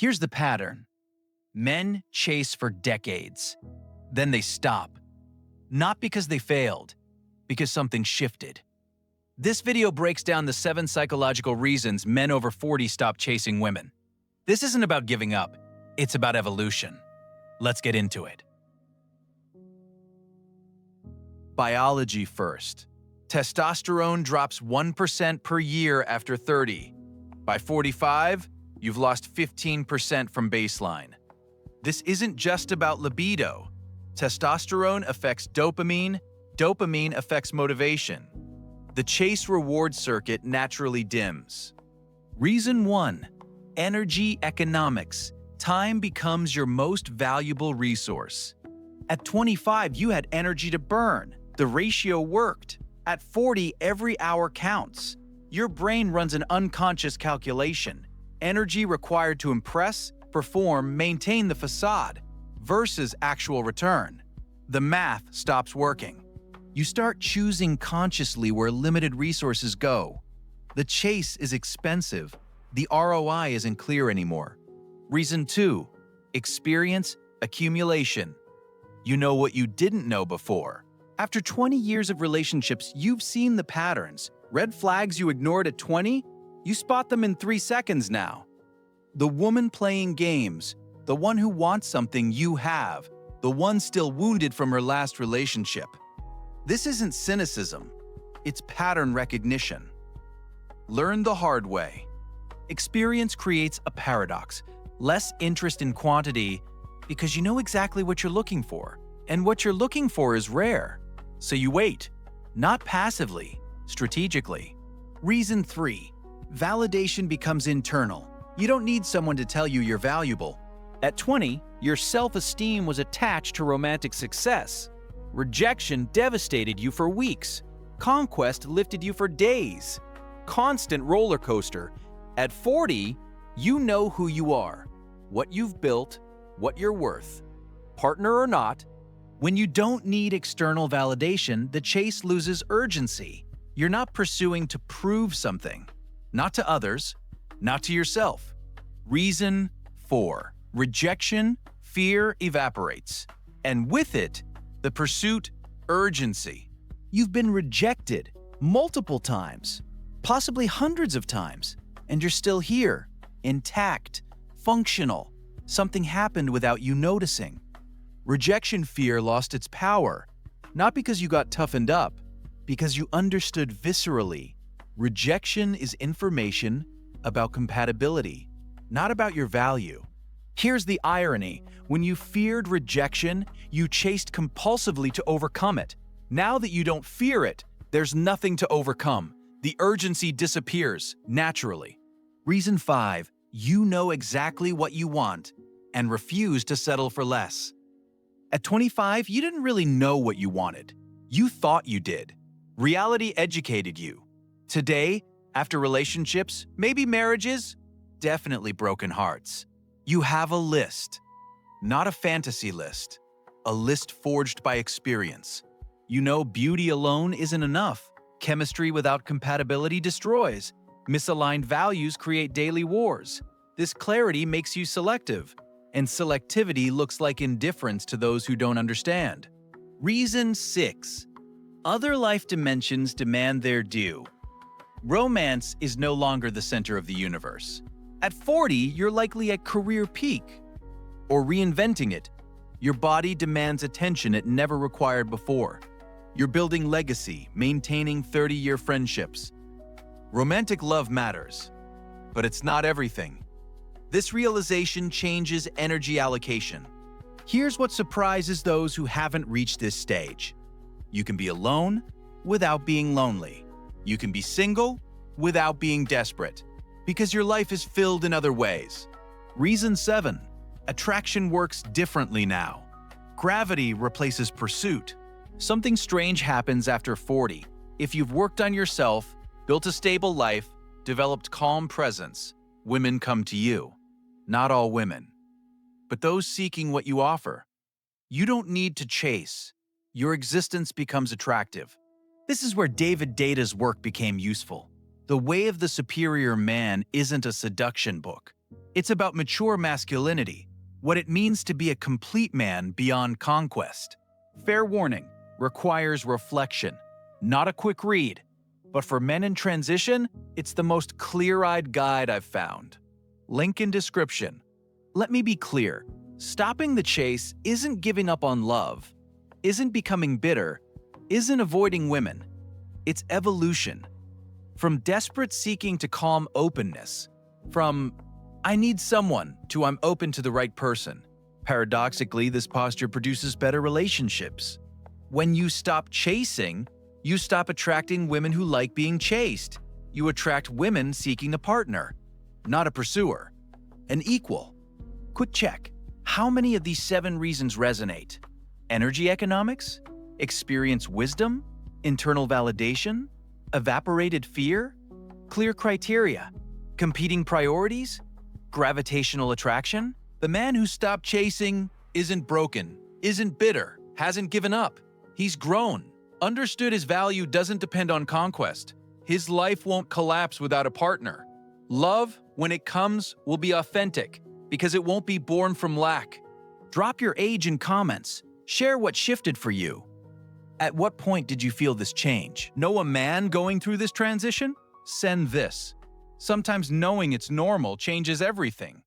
Here's the pattern. Men chase for decades. Then they stop. Not because they failed, because something shifted. This video breaks down the 7 psychological reasons men over 40 stop chasing women. This isn't about giving up, it's about evolution. Let's get into it. Biology first. Testosterone drops 1% per year after 30. By 45, you've lost 15% from baseline. This isn't just about libido. Testosterone affects dopamine, dopamine affects motivation. The chase-reward circuit naturally dims. Reason 1. Energy economics. Time becomes your most valuable resource. At 25, you had energy to burn. The ratio worked. At 40, every hour counts. Your brain runs an unconscious calculation. Energy required to impress, perform, maintain the facade, versus actual return. The math stops working. You start choosing consciously where limited resources go. The chase is expensive. The ROI isn't clear anymore. Reason 2. Experience accumulation. You know what you didn't know before. After 20 years of relationships, you've seen the patterns. Red flags you ignored at 20, you spot them in 3 seconds now. The woman playing games, the one who wants something you have, the one still wounded from her last relationship. This isn't cynicism, it's pattern recognition. Learn the hard way. Experience creates a paradox. Less interest in quantity because you know exactly what you're looking for, and what you're looking for is rare. So you wait, not passively, strategically. Reason 3. Validation becomes internal. You don't need someone to tell you you're valuable. At 20, your self-esteem was attached to romantic success. Rejection devastated you for weeks. Conquest lifted you for days. Constant roller coaster. At 40, you know who you are, what you've built, what you're worth. Partner or not, when you don't need external validation, the chase loses urgency. You're not pursuing to prove something. Not to others, not to yourself. Reason 4. Rejection, fear evaporates. And with it, the pursuit, urgency. You've been rejected multiple times, possibly hundreds of times, and you're still here, intact, functional. Something happened without you noticing. Rejection fear lost its power, not because you got toughened up, because you understood viscerally. Rejection is information about compatibility, not about your value. Here's the irony. When you feared rejection, you chased compulsively to overcome it. Now that you don't fear it, there's nothing to overcome. The urgency disappears naturally. Reason 5. You know exactly what you want and refuse to settle for less. At 25, you didn't really know what you wanted. You thought you did. Reality educated you. Today, after relationships, maybe marriages, definitely broken hearts, you have a list. Not a fantasy list. A list forged by experience. You know beauty alone isn't enough. Chemistry without compatibility destroys. Misaligned values create daily wars. This clarity makes you selective, and selectivity looks like indifference to those who don't understand. Reason 6. Other life dimensions demand their due. Romance is no longer the center of the universe. At 40, you're likely at career peak. Or reinventing it. Your body demands attention it never required before. You're building legacy, maintaining 30-year friendships. Romantic love matters, but it's not everything. This realization changes energy allocation. Here's what surprises those who haven't reached this stage. You can be alone without being lonely. You can be single without being desperate, because your life is filled in other ways. Reason 7. Attraction works differently now. Gravity replaces pursuit. Something strange happens after 40. If you've worked on yourself, built a stable life, developed calm presence, women come to you. Not all women, but those seeking what you offer. You don't need to chase. Your existence becomes attractive. This is where Deida's work became useful. The Way of the Superior Man isn't a seduction book. It's about mature masculinity, what it means to be a complete man beyond conquest. Fair warning, requires reflection, not a quick read. But for men in transition, it's the most clear-eyed guide I've found. Link in description. Let me be clear, stopping the chase isn't giving up on love, isn't becoming bitter, isn't avoiding women. It's evolution. From desperate seeking to calm openness. From, I need someone, to I'm open to the right person. Paradoxically, this posture produces better relationships. When you stop chasing, you stop attracting women who like being chased. You attract women seeking a partner, not a pursuer, an equal. Quick check. How many of these 7 reasons resonate? Energy economics? Experience wisdom? Internal validation? Evaporated fear? Clear criteria? Competing priorities? Gravitational attraction? The man who stopped chasing isn't broken, isn't bitter, hasn't given up. He's grown. Understood his value doesn't depend on conquest. His life won't collapse without a partner. Love, when it comes, will be authentic because it won't be born from lack. Drop your age in comments. Share what shifted for you. At what point did you feel this change? Know a man going through this transition? Send this. Sometimes knowing it's normal changes everything.